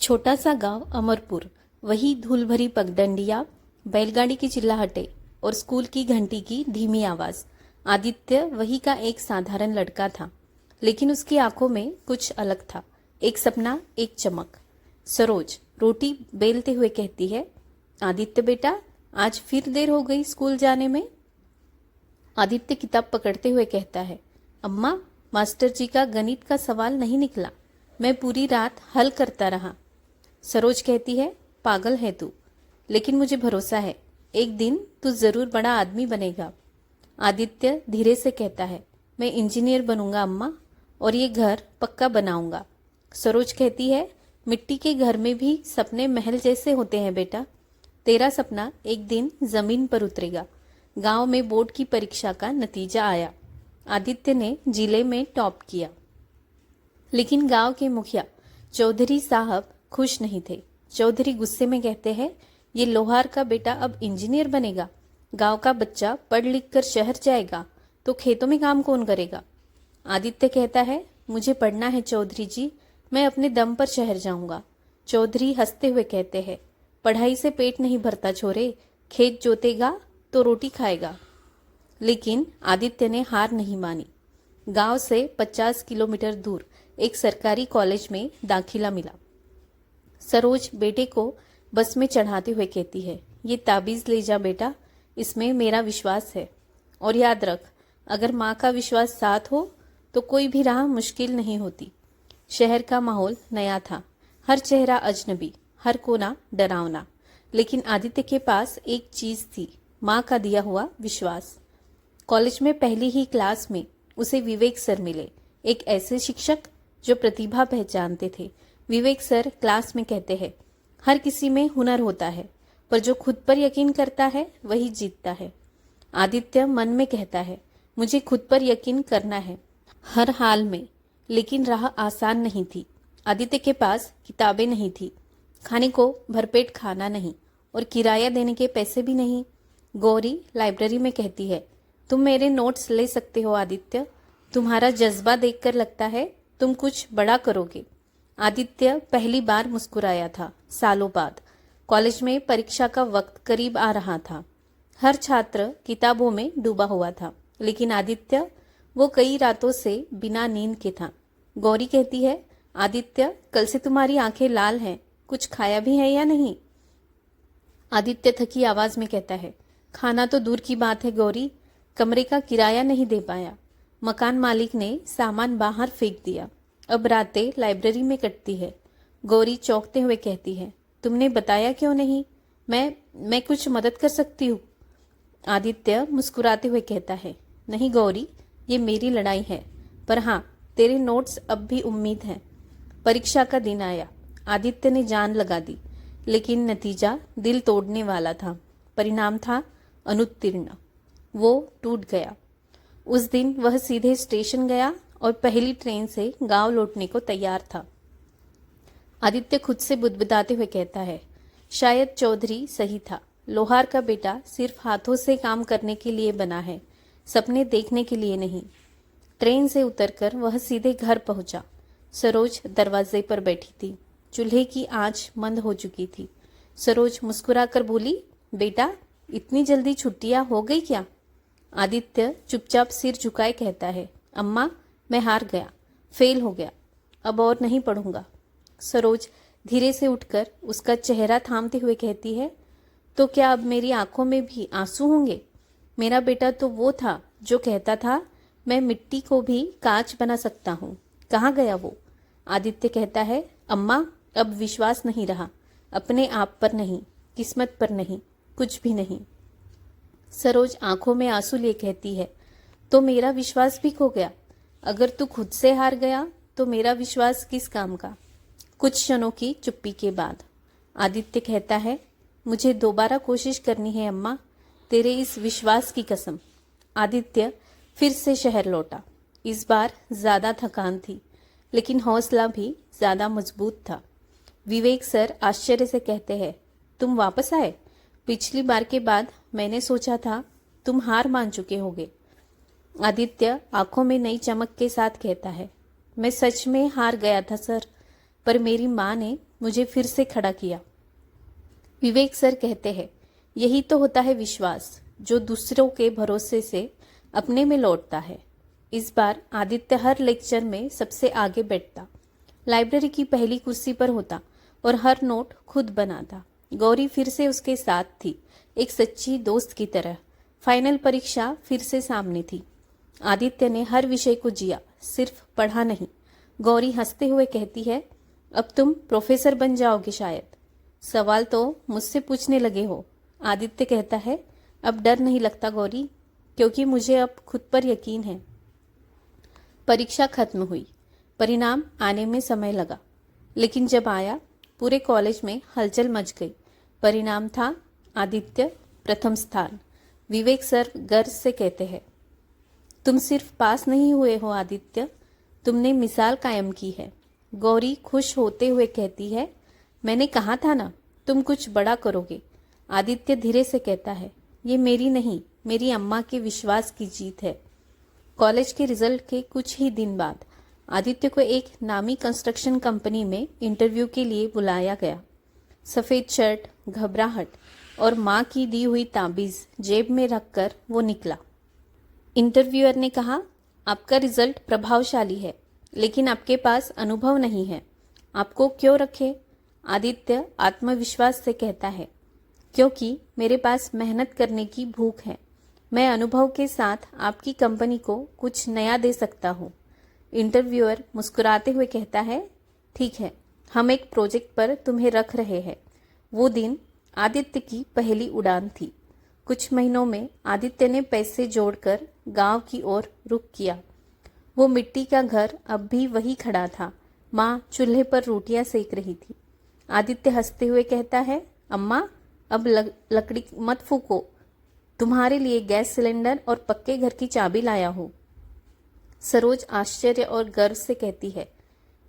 छोटा सा गांव अमरपुर, वही धूल भरी पगडंडियां, बैलगाड़ी की चिल्लाहटें और स्कूल की घंटी की धीमी आवाज। आदित्य वही का एक साधारण लड़का था, लेकिन उसकी आंखों में कुछ अलग था। एक सपना, एक चमक। सरोज रोटी बेलते हुए कहती है, आदित्य बेटा, आज फिर देर हो गई स्कूल जाने में। आदित्य किताब पकड़ते हुए कहता है, अम्मा, मास्टर जी का गणित का सवाल नहीं निकला। मैं पूरी रात हल करता रहा। सरोज कहती है, पागल है तू, लेकिन मुझे भरोसा है एक दिन तू जरूर बड़ा आदमी बनेगा। आदित्य धीरे से कहता है, मैं इंजीनियर बनूंगा अम्मा, और ये घर पक्का बनाऊंगा। सरोज कहती है, मिट्टी के घर में भी सपने महल जैसे होते हैं बेटा। तेरा सपना एक दिन जमीन पर उतरेगा। गांव में बोर्ड की परीक्षा का नतीजा आया। आदित्य ने जिले में टॉप किया, लेकिन गांव के मुखिया चौधरी साहब खुश नहीं थे। चौधरी गुस्से में कहते हैं, ये लोहार का बेटा अब इंजीनियर बनेगा। गांव का बच्चा पढ़ लिख कर शहर जाएगा तो खेतों में काम कौन करेगा। आदित्य कहता है, मुझे पढ़ना है चौधरी जी, मैं अपने दम पर शहर जाऊंगा। चौधरी हंसते हुए कहते हैं, पढ़ाई से पेट नहीं भरता छोरे, खेत जोतेगा तो रोटी खाएगा। लेकिन आदित्य ने हार नहीं मानी। गांव से 50 किलोमीटर दूर एक सरकारी कॉलेज में दाखिला मिला। सरोज बेटे को बस में चढ़ाते हुए कहती है, ये ताबीज ले जा बेटा, इसमें मेरा विश्वास है। और याद रख, अगर माँ का विश्वास साथ हो तो कोई भी राह मुश्किल नहीं होती। शहर का माहौल नया था, हर चेहरा अजनबी, हर कोना डरावना। लेकिन आदित्य के पास एक चीज थी, माँ का दिया हुआ विश्वास। कॉलेज में पहली ही क्लास में उसे विवेक सर मिले, एक ऐसे शिक्षक जो प्रतिभा पहचानते थे। विवेक सर क्लास में कहते हैं, हर किसी में हुनर होता है, पर जो खुद पर यकीन करता है वही जीतता है। आदित्य मन में कहता है, मुझे खुद पर यकीन करना है हर हाल में। लेकिन राह आसान नहीं थी। आदित्य के पास किताबें नहीं थी, खाने को भरपेट खाना नहीं, और किराया देने के पैसे भी नहीं। गौरी लाइब्रेरी में कहती है, तुम मेरे नोट्स ले सकते हो आदित्य, तुम्हारा जज्बा देखकर लगता है तुम कुछ बड़ा करोगे। आदित्य पहली बार मुस्कुराया था सालों बाद। कॉलेज में परीक्षा का वक्त करीब आ रहा था। हर छात्र किताबों में डूबा हुआ था, लेकिन आदित्य, वो कई रातों से बिना नींद के था। गौरी कहती है, आदित्य, कल से तुम्हारी आंखें लाल हैं, कुछ खाया भी है या नहीं। आदित्य थकी आवाज में कहता है, खाना तो दूर की बात है गौरी, कमरे का किराया नहीं दे पाया। मकान मालिक ने सामान बाहर फेंक दिया। अब रातें लाइब्रेरी में कटती है। गौरी चौंकते हुए कहती है, तुमने बताया क्यों नहीं, मैं कुछ मदद कर सकती हूँ। आदित्य मुस्कुराते हुए कहता है, नहीं गौरी, ये मेरी लड़ाई है, पर हाँ, तेरे नोट्स अब भी उम्मीद है। परीक्षा का दिन आया। आदित्य ने जान लगा दी, लेकिन नतीजा दिल तोड़ने वाला था। परिणाम था अनुत्तीर्ण। वो टूट गया। उस दिन वह सीधे स्टेशन गया और पहली ट्रेन से गांव लौटने को तैयार था। आदित्य खुद से बुदबुदाते हुए कहता है, शायद चौधरी सही था। लोहार का बेटा सिर्फ हाथों से काम करने के लिए बना है, सपने देखने के लिए नहीं। ट्रेन से उतरकर वह सीधे घर पहुंचा। सरोज दरवाजे पर बैठी थी। चूल्हे की आंच मंद हो चुकी थी। सरोज मुस्कुराकर बोली, बेटा, इतनी जल्दी छुट्टियां हो गई क्या। आदित्य चुपचाप सिर झुकाए कहता है, अम्मा, मैं हार गया, फेल हो गया, अब और नहीं पढ़ूंगा। सरोज धीरे से उठकर उसका चेहरा थामते हुए कहती है, तो क्या अब मेरी आंखों में भी आंसू होंगे। मेरा बेटा तो वो था जो कहता था, मैं मिट्टी को भी कांच बना सकता हूँ, कहाँ गया वो। आदित्य कहता है, अम्मा, अब विश्वास नहीं रहा, अपने आप पर नहीं, किस्मत पर नहीं, कुछ भी नहीं। सरोज आंखों में आंसू लिए कहती है, तो मेरा विश्वास भी खो गया। अगर तू खुद से हार गया तो मेरा विश्वास किस काम का। कुछ क्षणों की चुप्पी के बाद आदित्य कहता है, मुझे दोबारा कोशिश करनी है अम्मा, तेरे इस विश्वास की कसम। आदित्य फिर से शहर लौटा। इस बार ज्यादा थकान थी, लेकिन हौसला भी ज्यादा मजबूत था। विवेक सर आश्चर्य से कहते हैं, तुम वापस आए। पिछली बार के बाद मैंने सोचा था तुम हार मान चुके होगे। आदित्य आंखों में नई चमक के साथ कहता है, मैं सच में हार गया था सर। पर मेरी माँ ने मुझे फिर से खड़ा किया। विवेक सर कहते हैं, यही तो होता है विश्वास, जो दूसरों के भरोसे से अपने में लौटता है। इस बार आदित्य हर लेक्चर में सबसे आगे बैठता, लाइब्रेरी की पहली कुर्सी पर होता और हर नोट खुद बनाता। गौरी फिर से उसके साथ थी, एक सच्ची दोस्त की तरह। फाइनल परीक्षा फिर से सामने थी। आदित्य ने हर विषय को जिया, सिर्फ पढ़ा नहीं। गौरी हंसते हुए कहती है, अब तुम प्रोफेसर बन जाओगे शायद। सवाल तो मुझसे पूछने लगे हो। आदित्य कहता है, अब डर नहीं लगता गौरी, क्योंकि मुझे अब खुद पर यकीन है। परीक्षा खत्म हुई, परिणाम आने में समय लगा, लेकिन जब आया पूरे कॉलेज में हलचल मच गई। परिणाम था आदित्य प्रथम स्थान। विवेक सर गर्व से कहते हैं, तुम सिर्फ पास नहीं हुए हो आदित्य, तुमने मिसाल कायम की है। गौरी खुश होते हुए कहती है, मैंने कहा था ना तुम कुछ बड़ा करोगे। आदित्य धीरे से कहता है, ये मेरी नहीं, मेरी अम्मा के विश्वास की जीत है। कॉलेज के रिजल्ट के कुछ ही दिन बाद आदित्य को एक नामी कंस्ट्रक्शन कंपनी में इंटरव्यू के लिए बुलाया गया। सफ़ेद शर्ट, घबराहट और माँ की दी हुई ताबीज़ जेब में रखकर वो निकला। इंटरव्यूअर ने कहा, आपका रिजल्ट प्रभावशाली है, लेकिन आपके पास अनुभव नहीं है। आपको क्यों रखे? आदित्य आत्मविश्वास से कहता है, क्योंकि मेरे पास मेहनत करने की भूख है। मैं अनुभव के साथ आपकी कंपनी को कुछ नया दे सकता हूँ। इंटरव्यूअर मुस्कुराते हुए कहता है, ठीक है, हम एक प्रोजेक्ट पर तुम्हें रख रहे हैं। वो दिन आदित्य की पहली उड़ान थी। कुछ महीनों में आदित्य ने पैसे जोड़कर गांव की ओर रुख किया। वो मिट्टी का घर अब भी वही खड़ा था। माँ चूल्हे पर रोटियां सेक रही थी। आदित्य हंसते हुए कहता है, अम्मा अब लकड़ी मत फूको, तुम्हारे लिए गैस सिलेंडर और पक्के घर की चाबी लाया हूँ। सरोज आश्चर्य और गर्व से कहती है,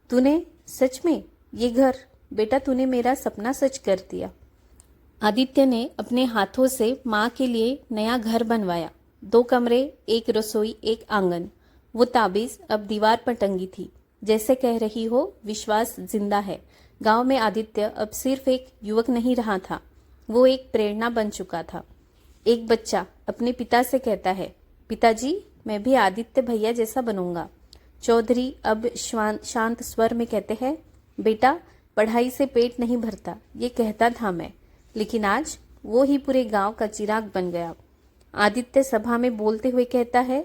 तूने सच में ये घर? बेटा, तूने मेरा सपना सच कर दिया। आदित्य ने अपने हाथों से माँ के लिए नया घर बनवाया। 2 कमरे, 1 रसोई, 1 आंगन। वो ताबीज अब दीवार पर टंगी थी, जैसे कह रही हो, विश्वास जिंदा है। गांव में आदित्य अब सिर्फ एक युवक नहीं रहा था, वो एक प्रेरणा बन चुका था। एक बच्चा अपने पिता से कहता है, पिताजी, मैं भी आदित्य भैया जैसा बनूंगा। चौधरी अब शांत स्वर में कहते हैं, बेटा, पढ़ाई से पेट नहीं भरता, ये कहता था मैं, लेकिन आज वो ही पूरे गांव का चिराग बन गया। आदित्य सभा में बोलते हुए कहता है,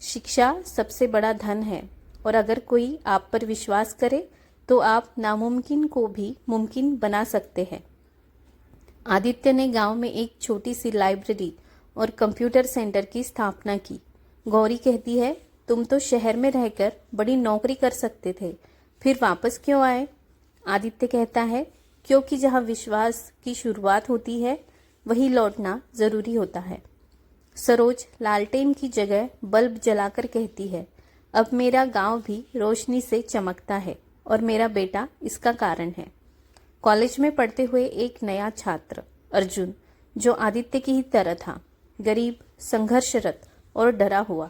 शिक्षा सबसे बड़ा धन है, और अगर कोई आप पर विश्वास करे तो आप नामुमकिन को भी मुमकिन बना सकते हैं। आदित्य ने गांव में एक छोटी सी लाइब्रेरी और कंप्यूटर सेंटर की स्थापना की। गौरी कहती है, तुम तो शहर में रहकर बड़ी नौकरी कर सकते थे, फिर वापस क्यों आए? आदित्य कहता है, क्योंकि जहाँ विश्वास की शुरुआत होती है वही लौटना जरूरी होता है। सरोज लालटेन की जगह बल्ब जलाकर कहती है, अब मेरा गांव भी रोशनी से चमकता है और मेरा बेटा इसका कारण है। कॉलेज में पढ़ते हुए एक नया छात्र अर्जुन, जो आदित्य की ही तरह था, गरीब, संघर्षरत और डरा हुआ।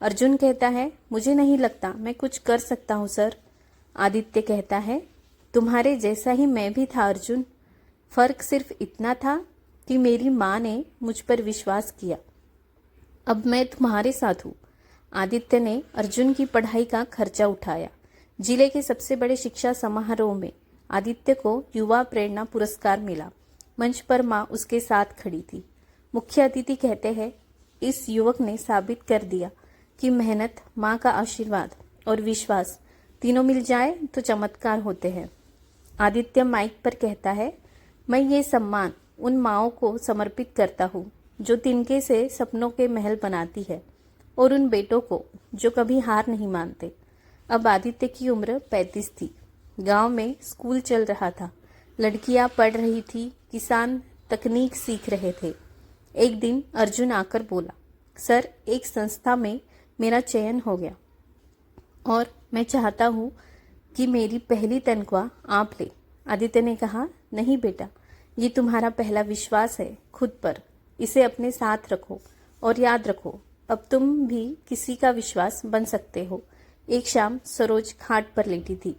अर्जुन कहता है, मुझे नहीं लगता मैं कुछ कर सकता हूँ सर। आदित्य कहता है, तुम्हारे जैसा ही मैं भी था अर्जुन, फर्क सिर्फ इतना था कि मेरी माँ ने मुझ पर विश्वास किया। अब मैं तुम्हारे साथ हूँ। आदित्य ने अर्जुन की पढ़ाई का खर्चा उठाया। जिले के सबसे बड़े शिक्षा समारोह में आदित्य को युवा प्रेरणा पुरस्कार मिला। मंच पर माँ उसके साथ खड़ी थी। मुख्य अतिथि कहते हैं, इस युवक ने साबित कर दिया कि मेहनत, माँ का आशीर्वाद और विश्वास तीनों मिल जाए तो चमत्कार होते हैं। आदित्य माइक पर कहता है, मैं ये सम्मान उन माँओं को समर्पित करता हूँ जो तिनके से सपनों के महल बनाती है, और उन बेटों को जो कभी हार नहीं मानते। अब आदित्य की उम्र 35 थी। गांव में स्कूल चल रहा था, लड़कियां पढ़ रही थी, किसान तकनीक सीख रहे थे। एक दिन अर्जुन आकर बोला, सर, एक संस्था में मेरा चयन हो गया और मैं चाहता हूँ कि मेरी पहली तनख्वाह आप ले। आदित्य ने कहा, नहीं बेटा, ये तुम्हारा पहला विश्वास है खुद पर, इसे अपने साथ रखो और याद रखो, अब तुम भी किसी का विश्वास बन सकते हो। एक शाम सरोज खाट पर लेटी थी।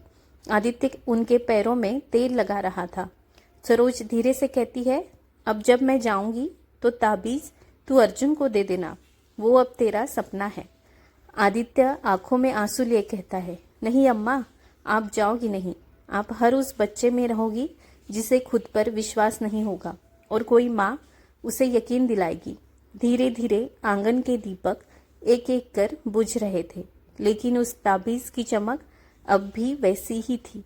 आदित्य उनके पैरों में तेल लगा रहा था। सरोज धीरे से कहती है, अब जब मैं जाऊंगी तो ताबीज तू अर्जुन को दे देना, वो अब तेरा सपना है। आदित्य आंखों में आंसू लिए कहता है, नहीं अम्मा, आप जाओगी नहीं। आप हर उस बच्चे में रहोगी जिसे खुद पर विश्वास नहीं होगा और कोई माँ उसे यकीन दिलाएगी। धीरे धीरे आंगन के दीपक एक एक कर बुझ रहे थे, लेकिन उस ताबीज की चमक अब भी वैसी ही थी।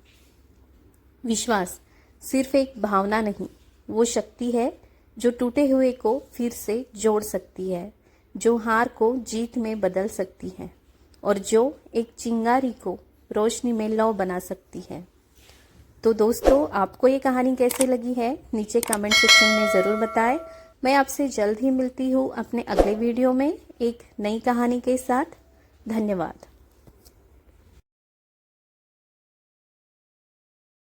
विश्वास सिर्फ एक भावना नहीं, वो शक्ति है जो टूटे हुए को फिर से जोड़ सकती है, जो हार को जीत में बदल सकती है और जो एक चिंगारी को रोशनी में लौ बना सकती है। तो दोस्तों, आपको ये कहानी कैसे लगी है नीचे कमेंट सेक्शन में ज़रूर बताएं। मैं आपसे जल्द ही मिलती हूँ अपने अगले वीडियो में एक नई कहानी के साथ। धन्यवाद।